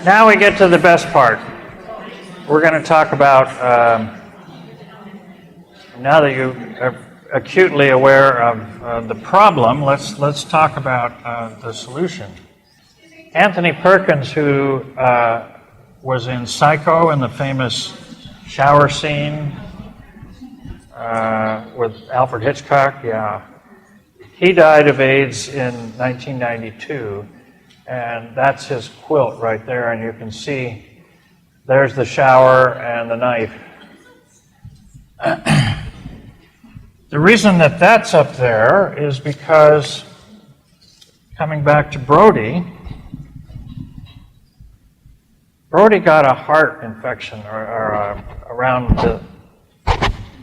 Now we get to the best part. We're going to talk about, now that you are acutely aware of the problem, let's talk about the solution. Anthony Perkins, who was in Psycho in the famous shower scene with Alfred Hitchcock, he died of AIDS in 1992. And that's his quilt right there, and you can see there's the shower and the knife. The reason that that's up there is because, coming back to Brody got a heart infection or around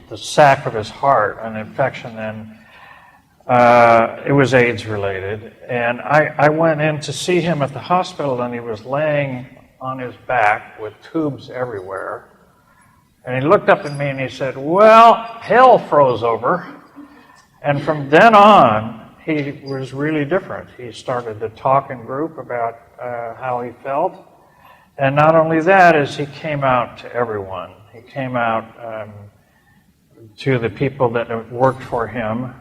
the sac of his heart, an infection, and it was AIDS related, and I went in to see him at the hospital, and he was laying on his back with tubes everywhere. And he looked up at me and he said, "Well, hell froze over." And from then on, he was really different. He started to talk in group about how he felt. And not only that, as he came out to everyone. He came out to the people that worked for him.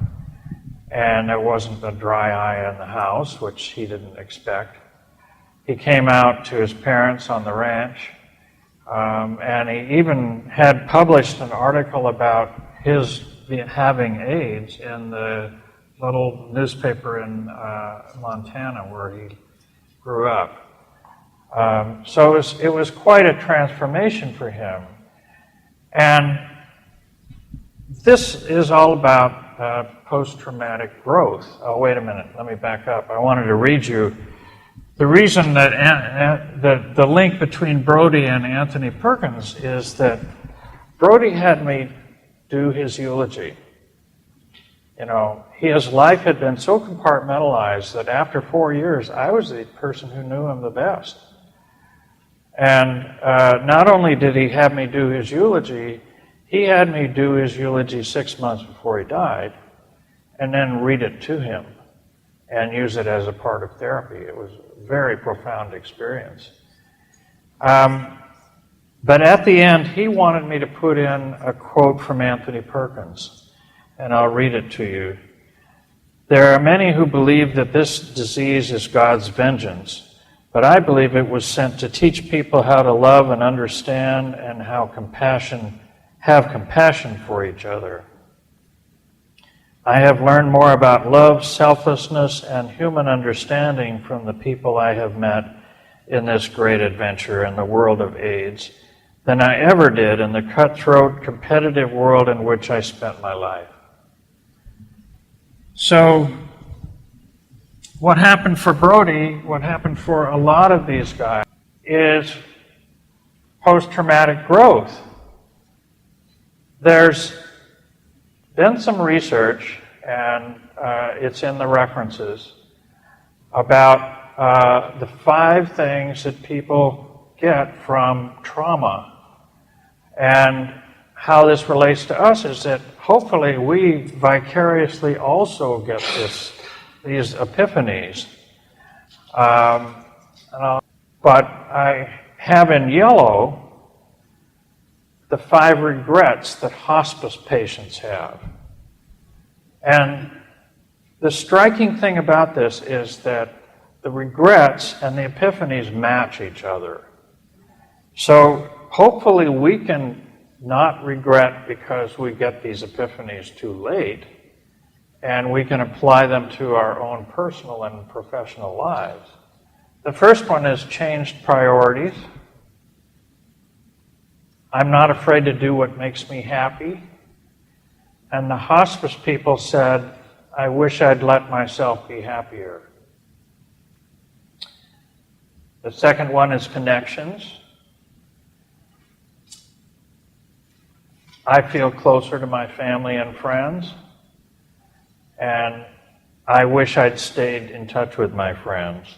And there wasn't a dry eye in the house, which he didn't expect. He came out to his parents on the ranch, and he even had published an article about his having AIDS in the little newspaper in Montana where he grew up. So it was quite a transformation for him. And this is all about post-traumatic growth. Oh, wait a minute. Let me back up. I wanted to read you the reason that the link between Brody and Anthony Perkins is that Brody had me do his eulogy. You know, his life had been so compartmentalized that after 4 years, I was the person who knew him the best. And not only did he have me do his eulogy, he had me do his eulogy 6 months before he died, and then read it to him and use it as a part of therapy. It was a very profound experience. But at the end, he wanted me to put in a quote from Anthony Perkins, and I'll read it to you. "There are many who believe that this disease is God's vengeance, but I believe it was sent to teach people how to love and understand and have compassion for each other. I have learned more about love, selflessness, and human understanding from the people I have met in this great adventure in the world of AIDS than I ever did in the cutthroat, competitive world in which I spent my life." So, what happened for Brody, what happened for a lot of these guys, is post-traumatic growth. There's been some research, and it's in the references, about the 5 things that people get from trauma. And how this relates to us is that hopefully we vicariously also get these epiphanies. But I have in yellow the 5 regrets that hospice patients have. And the striking thing about this is that the regrets and the epiphanies match each other. So hopefully we can not regret because we get these epiphanies too late, and we can apply them to our own personal and professional lives. The first one is changed priorities. I'm not afraid to do what makes me happy. And the hospice people said, I wish I'd let myself be happier. The second one is connections. I feel closer to my family and friends, and I wish I'd stayed in touch with my friends.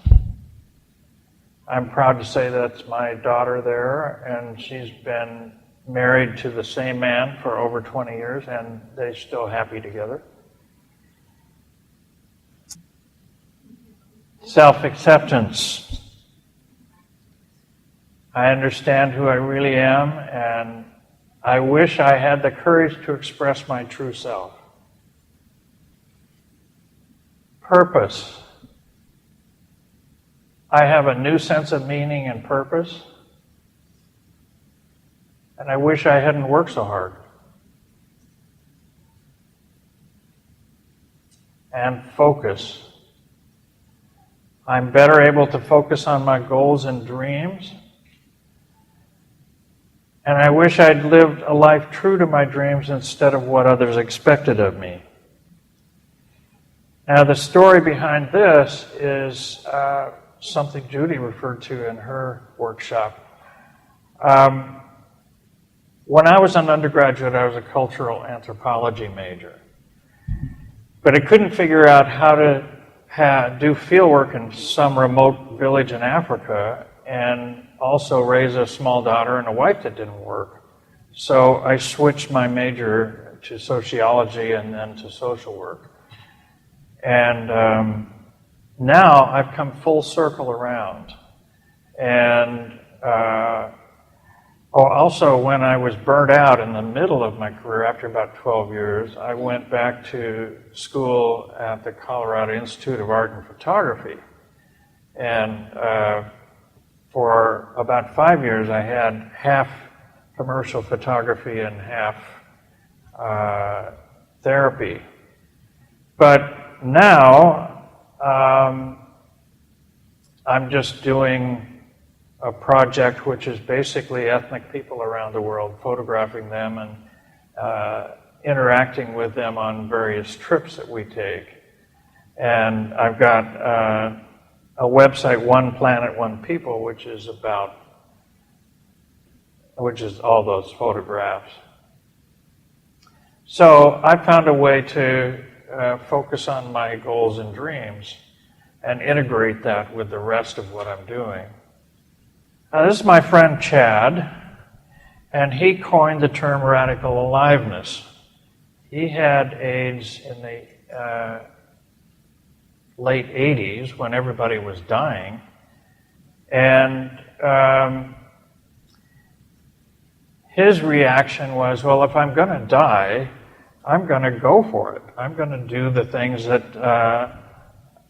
I'm proud to say that's my daughter there, and she's been married to the same man for over 20 years, and they're still happy together. Self-acceptance. I understand who I really am, and I wish I had the courage to express my true self. Purpose. I have a new sense of meaning and purpose, and I wish I hadn't worked so hard. And focus. I'm better able to focus on my goals and dreams, and I wish I'd lived a life true to my dreams instead of what others expected of me. Now, the story behind this is something Judy referred to in her workshop. When I was an undergraduate, I was a cultural anthropology major. But I couldn't figure out how to do fieldwork in some remote village in Africa and also raise a small daughter and a wife that didn't work. So I switched my major to sociology and then to social work. And now I've come full circle around. And also when I was burnt out in the middle of my career, after about 12 years, I went back to school at the Colorado Institute of Art and Photography. And for about 5 years, I had half commercial photography and half therapy. But now, I'm just doing a project which is basically ethnic people around the world, photographing them and interacting with them on various trips that we take. And I've got a website, One Planet, One People, which is all those photographs. So I found a way to focus on my goals and dreams and integrate that with the rest of what I'm doing. Now, this is my friend Chad, and he coined the term radical aliveness. He had AIDS in the late 80s when everybody was dying, and his reaction was, well, if I'm going to die, I'm going to go for it. I'm going to do the things that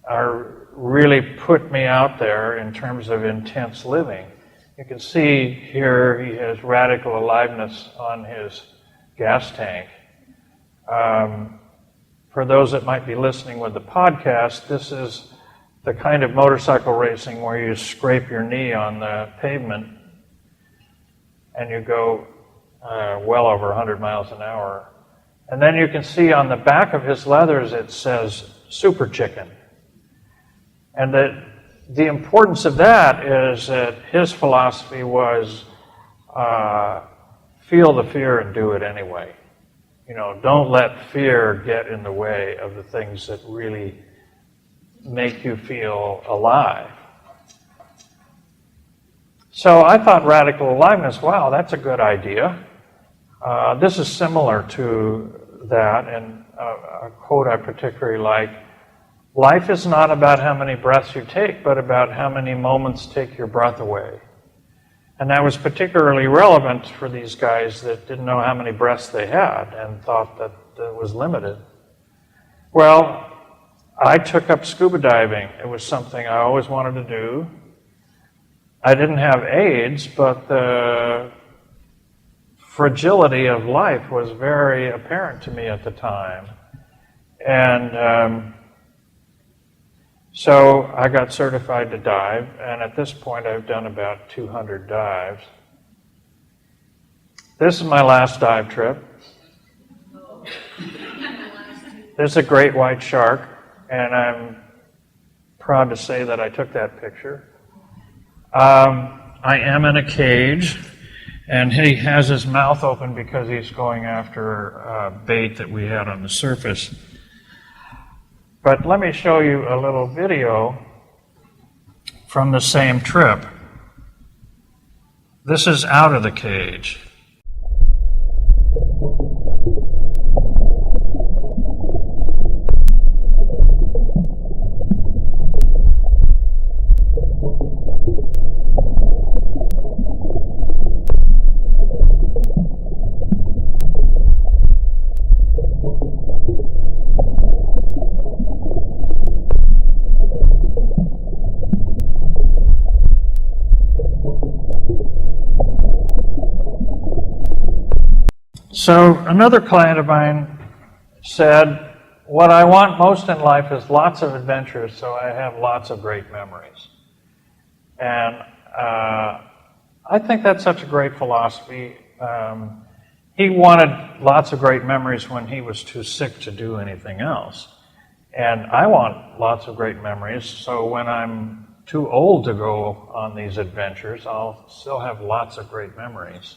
are really put me out there in terms of intense living. You can see here he has radical aliveness on his gas tank. For those that might be listening with the podcast, this is the kind of motorcycle racing where you scrape your knee on the pavement and you go well over 100 miles an hour. And then you can see on the back of his leathers it says Super Chicken. And the importance of that is that his philosophy was feel the fear and do it anyway. You know, don't let fear get in the way of the things that really make you feel alive. So I thought radical aliveness, wow, that's a good idea. This is similar to that, and a quote I particularly like. Life is not about how many breaths you take, but about how many moments take your breath away. And that was particularly relevant for these guys that didn't know how many breaths they had and thought that it was limited. Well, I took up scuba diving. It was something I always wanted to do. I didn't have AIDS, but the fragility of life was very apparent to me at the time. And so I got certified to dive, and at this point I've done about 200 dives. This is my last dive trip. This is a great white shark, and I'm proud to say that I took that picture. I am in a cage, and he has his mouth open because he's going after bait that we had on the surface. But let me show you a little video from the same trip. This is out of the cage. So another client of mine said, what I want most in life is lots of adventures, so I have lots of great memories. And I think that's such a great philosophy. He wanted lots of great memories when he was too sick to do anything else. And I want lots of great memories, so when I'm too old to go on these adventures, I'll still have lots of great memories.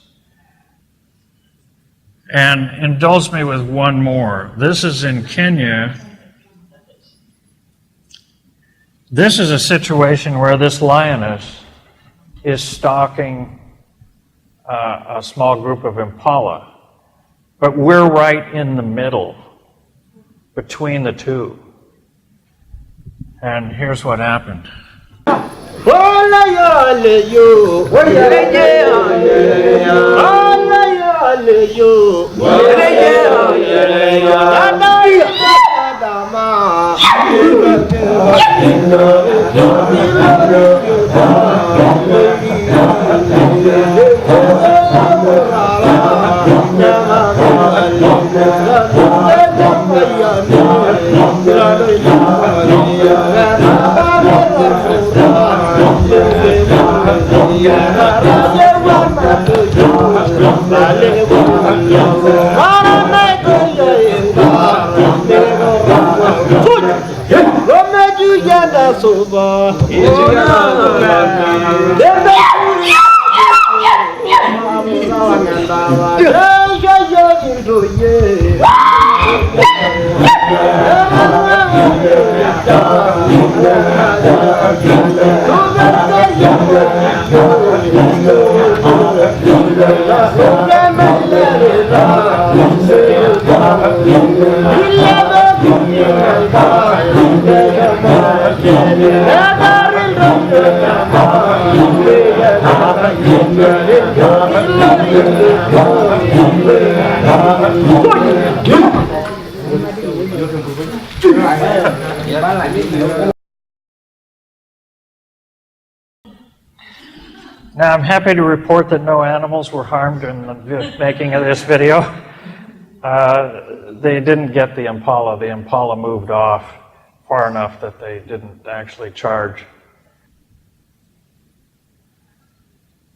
And indulge me with one more. This is in Kenya. This is a situation where this lioness is stalking a small group of impala, but we're right in the middle between the two. And here's what happened. Now, I'm happy to report that no animals were harmed in the making of this video. They didn't get the impala. The impala moved off far enough that they didn't actually charge.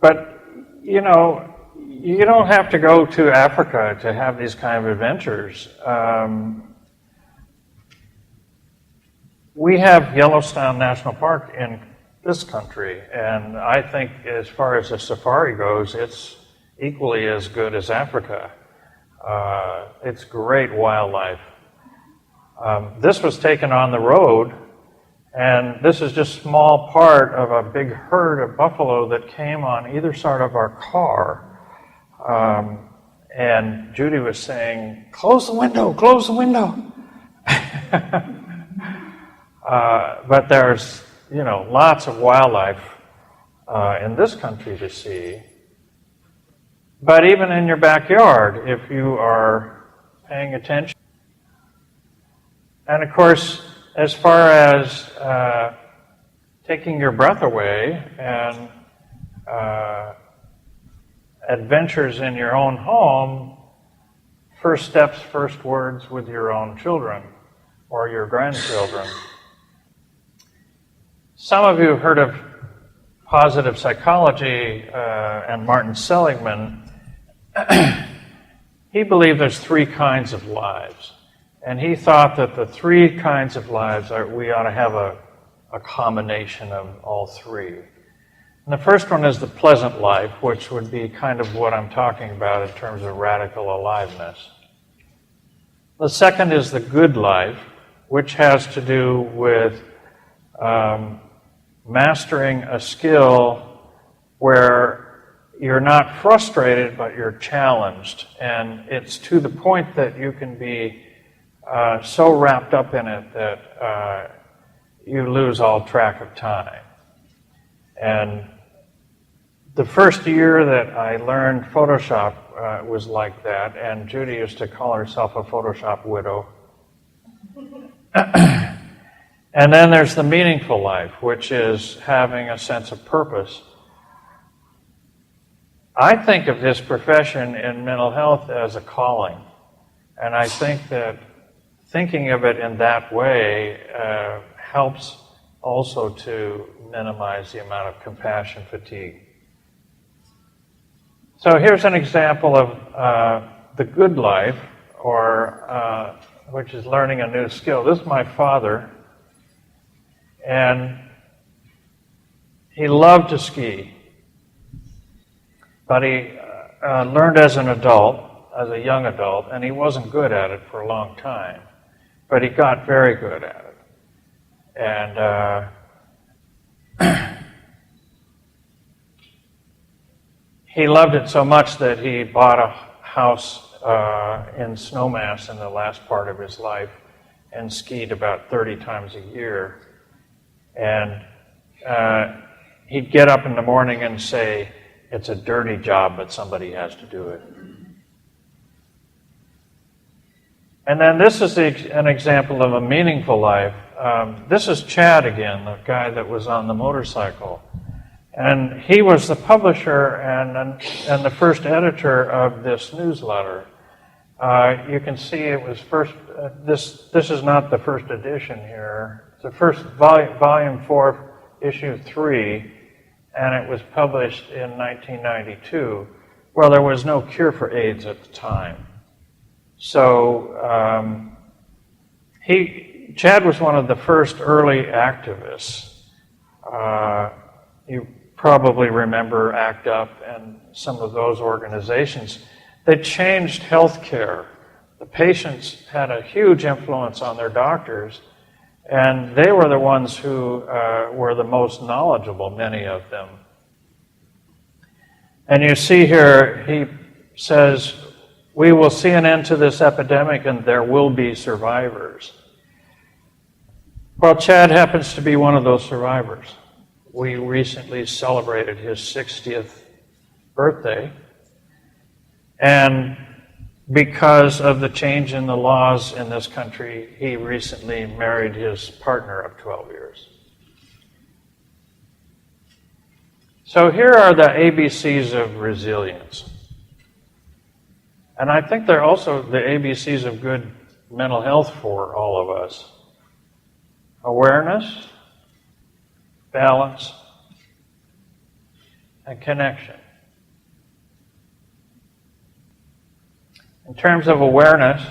But, you know, you don't have to go to Africa to have these kind of adventures. We have Yellowstone National Park in this country, and I think as far as the safari goes, it's equally as good as Africa. It's great wildlife. This was taken on the road, and this is just a small part of a big herd of buffalo that came on either side of our car. And Judy was saying, close the window, close the window. But there's, you know, lots of wildlife in this country to see. But even in your backyard, if you are paying attention. And of course, as far as taking your breath away and adventures in your own home, first steps, first words with your own children or your grandchildren. Some of you have heard of positive psychology and Martin Seligman. He believed there's three kinds of lives. And he thought that the three kinds of lives, we ought to have a combination of all three. And the first one is the pleasant life, which would be kind of what I'm talking about in terms of radical aliveness. The second is the good life, which has to do with mastering a skill where you're not frustrated, but you're challenged. And it's to the point that you can be so wrapped up in it that you lose all track of time. And the first year that I learned Photoshop was like that, and Judy used to call herself a Photoshop widow. And then there's the meaningful life, which is having a sense of purpose. I think of this profession in mental health as a calling. And I think that thinking of it in that way helps also to minimize the amount of compassion fatigue. So here's an example of the good life, or which is learning a new skill. This is my father, and he loved to ski, but he learned as an adult, as a young adult, and he wasn't good at it for a long time, but he got very good at it. And he loved it so much that he bought a house in Snowmass in the last part of his life and skied about 30 times a year. And he'd get up in the morning and say, "It's a dirty job, but somebody has to do it." And then this is an example of a meaningful life. This is Chad again, the guy that was on the motorcycle. And he was the publisher and the first editor of this newsletter. You can see it was first, this is not the first edition here. It's the first volume 4, issue 3, and it was published in 1992. Well, there was no cure for AIDS at the time. So Chad was one of the first early activists. You probably remember ACT UP and some of those organizations. They changed healthcare. The patients had a huge influence on their doctors, and they were the ones who were the most knowledgeable, many of them. And you see here, he says, "We will see an end to this epidemic and there will be survivors." Well, Chad happens to be one of those survivors. We recently celebrated his 60th birthday, and because of the change in the laws in this country, he recently married his partner of 12 years. So here are the ABCs of resilience. And I think they're also the ABCs of good mental health for all of us. Awareness, balance, and connection. In terms of awareness,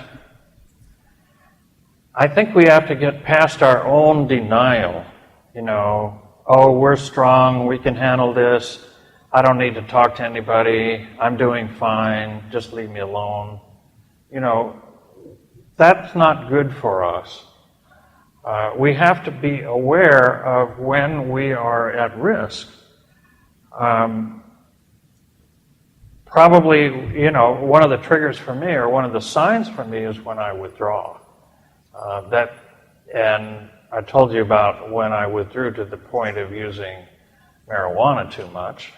I think we have to get past our own denial. You know, oh, we're strong, we can handle this, I don't need to talk to anybody, I'm doing fine, just leave me alone. You know, that's not good for us. We have to be aware of when we are at risk. Probably, you know, one of the triggers for me, or one of the signs for me, is when I withdraw. And I told you about when I withdrew to the point of using marijuana too much.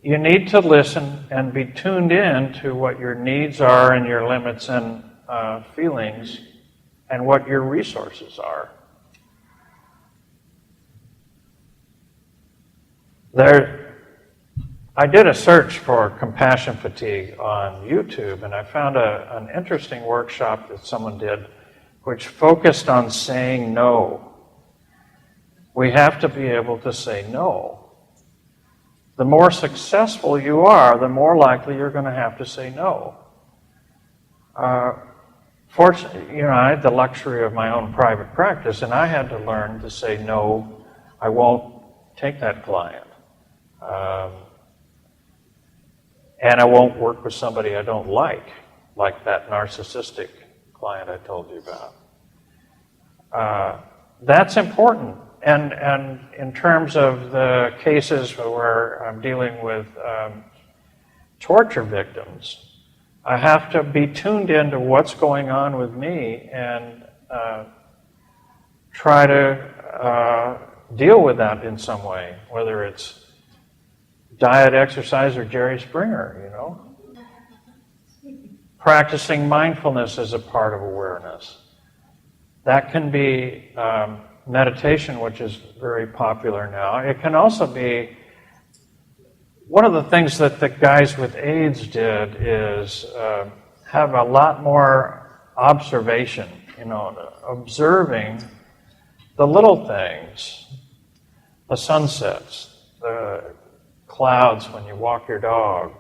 You need to listen and be tuned in to what your needs are and your limits and feelings and what your resources are. I did a search for compassion fatigue on YouTube, and I found an interesting workshop that someone did which focused on saying no. We have to be able to say no. The more successful you are, the more likely you're going to have to say no. Fortunately, you know, I had the luxury of my own private practice, and I had to learn to say no, I won't take that client. And I won't work with somebody I don't like that narcissistic client I told you about. That's important. And in terms of the cases where I'm dealing with torture victims, I have to be tuned into what's going on with me and try to deal with that in some way, whether it's diet, exercise, or Jerry Springer, you know. Practicing mindfulness as a part of awareness. That can be meditation, which is very popular now. It can also be, one of the things that the guys with AIDS did is have a lot more observation, observing the little things, the sunsets, the clouds when you walk your dog,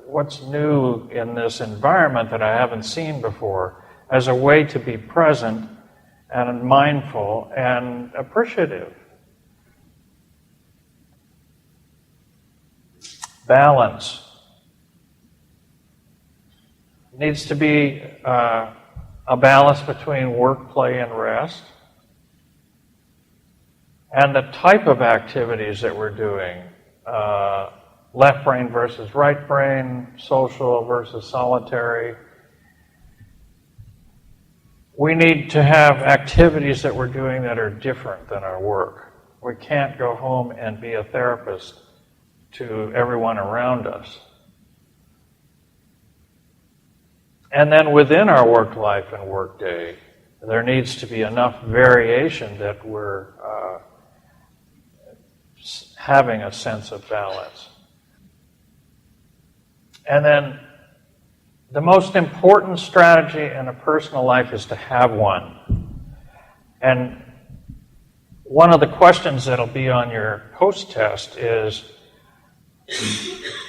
what's new in this environment that I haven't seen before, as a way to be present and mindful and appreciative. Balance. Needs to be a balance between work, play, and rest. And the type of activities that we're doing, left brain versus right brain, social versus solitary. We need to have activities that we're doing that are different than our work. We can't go home and be a therapist to everyone around us. And then within our work life and work day, there needs to be enough variation that we're having a sense of balance. And then the most important strategy in a personal life is to have one. And one of the questions that'll be on your post-test is,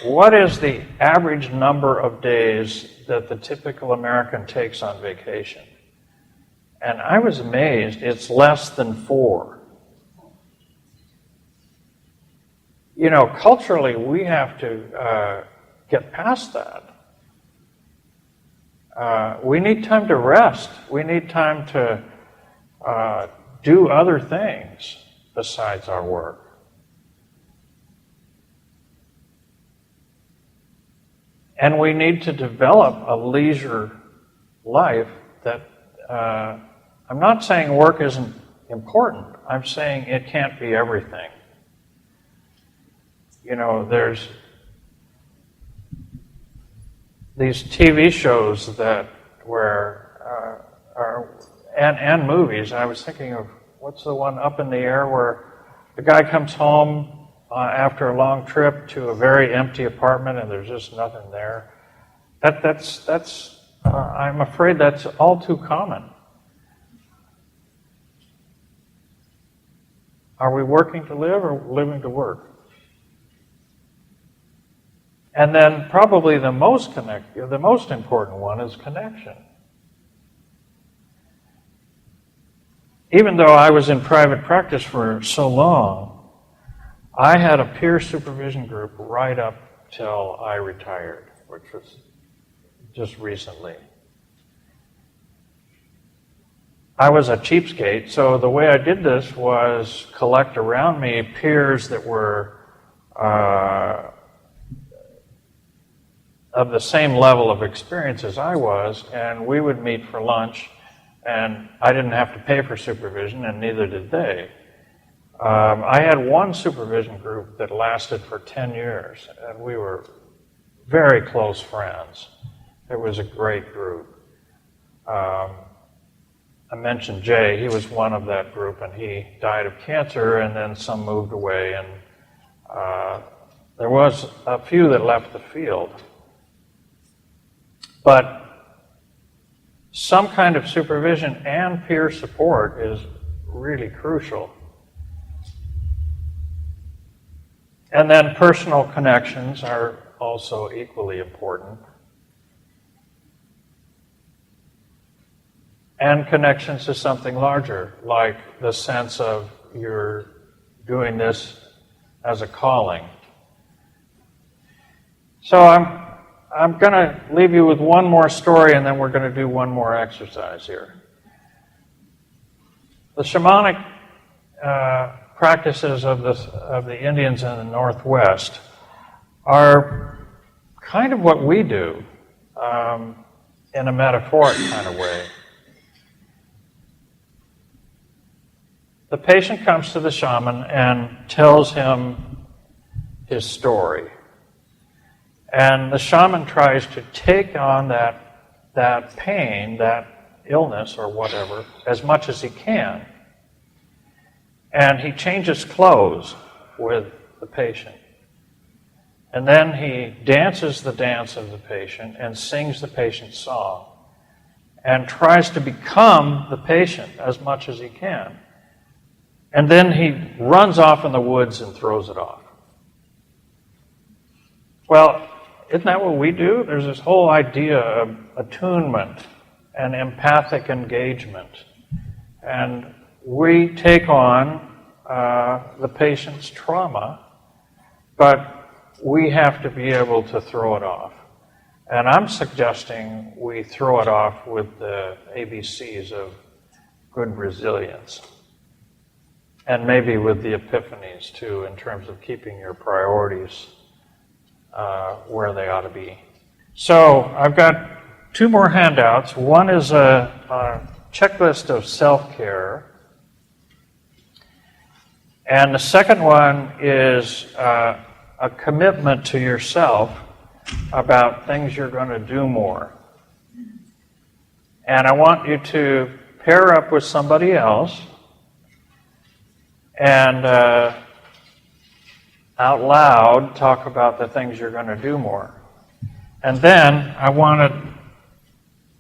what is the average number of days that the typical American takes on vacation? And I was amazed, it's less than 4. Culturally, we have to get past that. We need time to rest. We need time to do other things besides our work. And we need to develop a leisure life that, I'm not saying work isn't important. I'm saying it can't be everything. There's these TV shows that and movies. I was thinking of, what's the one, Up in the Air, where the guy comes home after a long trip to a very empty apartment and there's just nothing there. That's I'm afraid that's all too common. Are we working to live or living to work? And then probably the most important one is connection. Even though I was in private practice for so long, I had a peer supervision group right up till I retired, which was just recently. I was a cheapskate, so the way I did this was collect around me peers that were of the same level of experience as I was, and we would meet for lunch, and I didn't have to pay for supervision, and neither did they. I had one supervision group that lasted for 10 years, and we were very close friends. It was a great group. I mentioned Jay, he was one of that group, and he died of cancer, and then some moved away, and there was a few that left the field. But some kind of supervision and peer support is really crucial. And then personal connections are also equally important. And connections to something larger, like the sense of you're doing this as a calling. So I'm going to leave you with one more story, and then we're going to do one more exercise here. The shamanic practices of the Indians in the Northwest are kind of what we do, in a metaphoric kind of way. The patient comes to the shaman and tells him his story. And the shaman tries to take on that pain, that illness or whatever, as much as he can. and he changes clothes with the patient. And then he dances the dance of the patient and sings the patient's song and tries to become the patient as much as he can. And then he runs off in the woods and throws it off. Well, isn't that what we do? There's this whole idea of attunement and empathic engagement. And we take on the patient's trauma, but we have to be able to throw it off. And I'm suggesting we throw it off with the ABCs of good resilience. And maybe with the epiphanies too, in terms of keeping your priorities where they ought to be. So I've got 2 more handouts. One is a checklist of self-care. And the second one is a commitment to yourself about things you're going to do more. And I want you to pair up with somebody else and out loud talk about the things you're going to do more. And then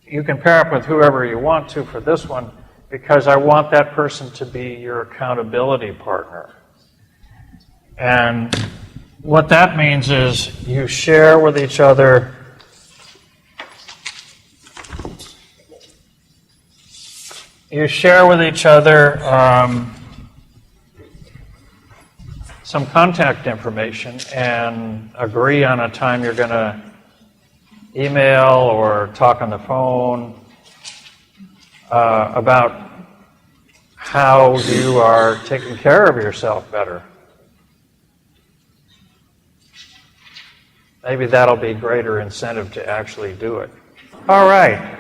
you can pair up with whoever you want to for this one, because I want that person to be your accountability partner. And what that means is you share with each other some contact information and agree on a time you're going to email or talk on the phone about how you are taking care of yourself better. Maybe that'll be greater incentive to actually do it. All right.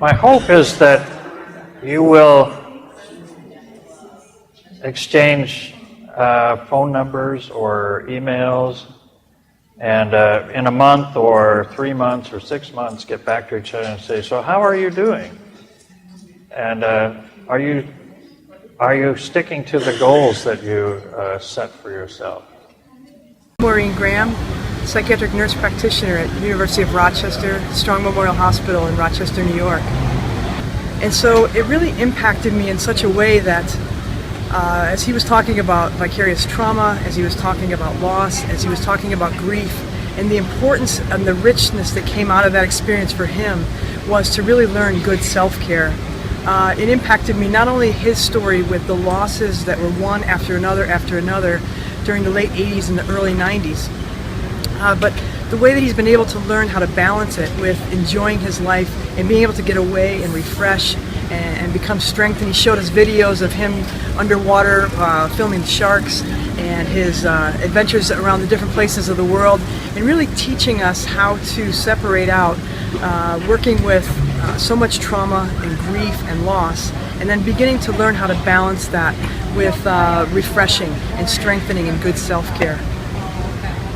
My hope is that you will exchange phone numbers or emails, and in a month or 3 months or 6 months get back to each other and say, so how are you doing? And are you sticking to the goals that you set for yourself? Maureen Graham, psychiatric nurse practitioner at the University of Rochester, Strong Memorial Hospital in Rochester, New York. And so it really impacted me in such a way that as he was talking about vicarious trauma, as he was talking about loss, as he was talking about grief, and the importance and the richness that came out of that experience for him was to really learn good self-care. It impacted me, not only his story with the losses that were one after another during the late 80s and the early 90s, but the way that he's been able to learn how to balance it with enjoying his life and being able to get away and refresh and become strengthened. He showed us videos of him underwater filming sharks and his adventures around the different places of the world, and really teaching us how to separate out working with so much trauma and grief and loss, and then beginning to learn how to balance that with refreshing and strengthening and good self-care.